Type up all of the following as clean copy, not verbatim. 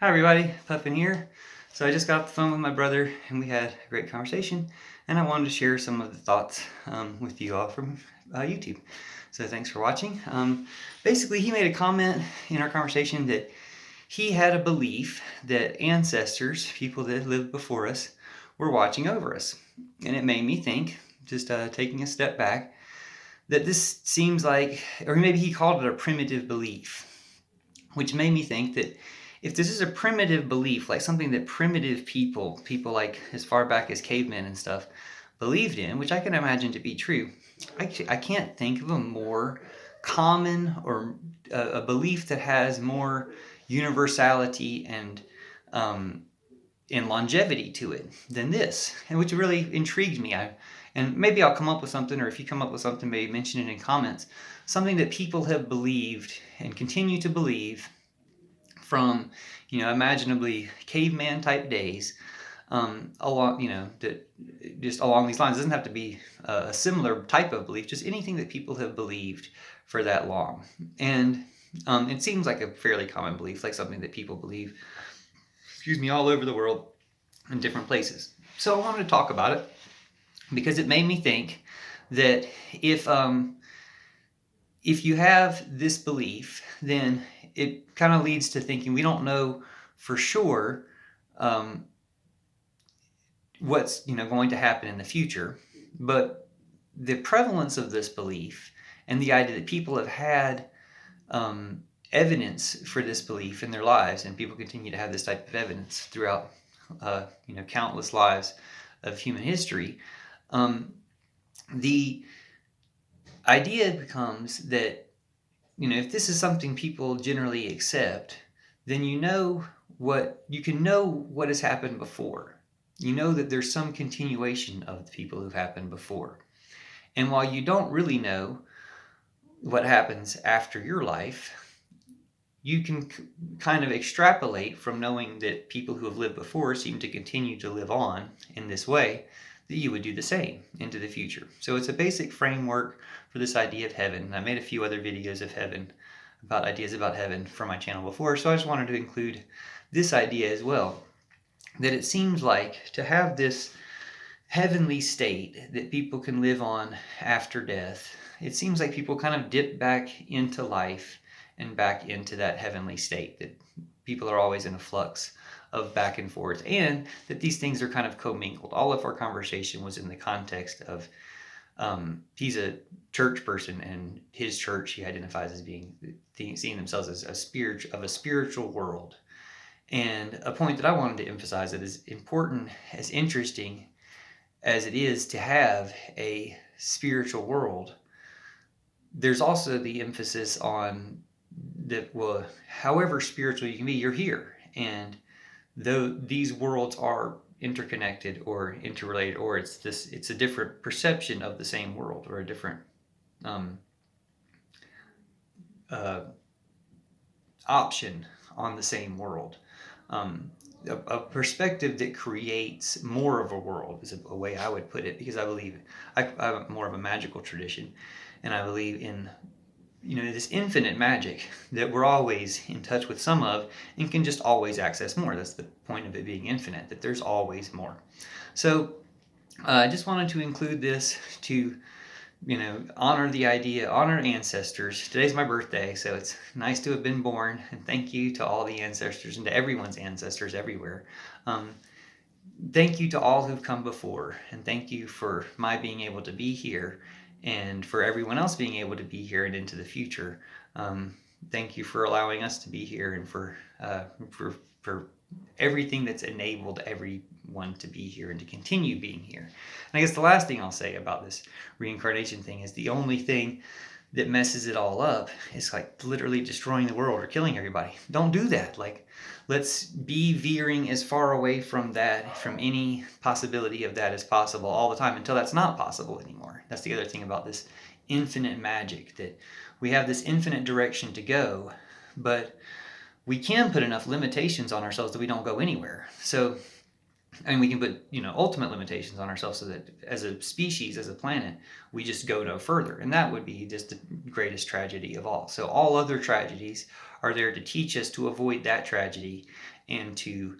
Hi everybody, Puffin here. So I just got off the phone with my brother and we had a great conversation, and I wanted to share some of the thoughts with you all from YouTube. So thanks for watching. Basically, he made a comment in our conversation that he had a belief that ancestors, people that lived before us, were watching over us. And it made me think, just taking a step back, that this seems like, or maybe he called it a primitive belief, which made me think that if this is a primitive belief, like something that primitive people like as far back as cavemen and stuff, believed in, which I can imagine to be true, I can't think of a more common or a belief that has more universality and longevity to it than this, and which really intrigued me. And maybe I'll come up with something, or if you come up with something, maybe mention it in comments. Something that people have believed and continue to believe from, imaginably caveman type days, that just along these lines. It doesn't have to be a similar type of belief, just anything that people have believed for that long. And it seems like a fairly common belief, like something that people believe, all over the world in different places. So I wanted to talk about it because it made me think that if you have this belief, then it kind of leads to thinking we don't know for sure what's going to happen in the future, but the prevalence of this belief and the idea that people have had evidence for this belief in their lives, and people continue to have this type of evidence throughout countless lives of human history. The idea becomes that if this is something people generally accept, then you can know what has happened before. You know that there's some continuation of the people who've happened before. And while you don't really know what happens after your life, you can kind of extrapolate from knowing that people who have lived before seem to continue to live on in this way, that you would do the same into the future. So it's a basic framework for this idea of heaven. I made a few other videos of heaven, about ideas about heaven, for my channel before, so I just wanted to include this idea as well, that it seems like to have this heavenly state that people can live on after death, it seems like people kind of dip back into life and back into that heavenly state, that people are always in a flux of back and forth, and that these things are kind of commingled. All of our conversation was in the context of he's a church person, and his church he identifies as seeing themselves as a spiritual world. And a point that I wanted to emphasize, that is important, as interesting as it is to have a spiritual world, there's also the emphasis on that, well, however spiritual you can be, you're here. And though these worlds are interconnected or interrelated, or it's a different perception of the same world, or a different option on the same world. A perspective that creates more of a world is a way I would put it, because I believe I'm more of a magical tradition, and I believe in this infinite magic that we're always in touch with some of, and can just always access more. That's the point of it being infinite, that there's always more. So I just wanted to include this to honor ancestors. Today's my birthday, so it's nice to have been born, and thank you to all the ancestors and to everyone's ancestors everywhere. Thank you to all who've come before, and thank you for my being able to be here, and for everyone else being able to be here and into the future. Thank you for allowing us to be here, and for everything that's enabled everyone to be here and to continue being here. And I guess the last thing I'll say about this reincarnation thing is the only thing that messes it all up is like literally destroying the world or killing everybody. Don't do that. Like, let's be veering as far away from that, from any possibility of that as possible all the time, until that's not possible anymore. That's the other thing about this infinite magic, that we have this infinite direction to go, but we can put enough limitations on ourselves that we don't go anywhere. So, and we can put, ultimate limitations on ourselves so that as a species, as a planet, we just go no further. And that would be just the greatest tragedy of all. So all other tragedies are there to teach us to avoid that tragedy and to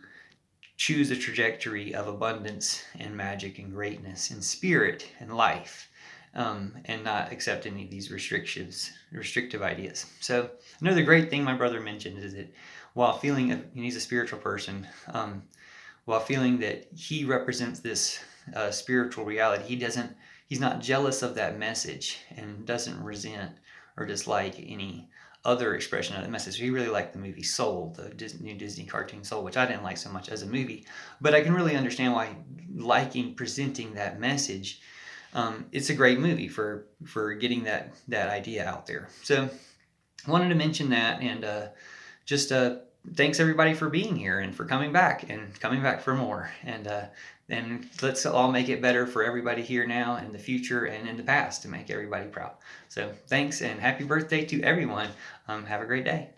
choose a trajectory of abundance and magic and greatness and spirit and life, and not accept any of these restrictive ideas. So another great thing my brother mentioned is that while feeling, and he's a spiritual person, while feeling that he represents this spiritual reality, he's not jealous of that message and doesn't resent or dislike any other expression of the message. He really liked the movie Soul, the new Disney cartoon Soul, which I didn't like so much as a movie, but I can really understand why liking presenting that message. It's a great movie for getting that idea out there. So I wanted to mention that, and just thanks everybody for being here and for coming back for more. And let's all make it better for everybody here now, in the future, and in the past, to make everybody proud. So thanks, and happy birthday to everyone. Have a great day.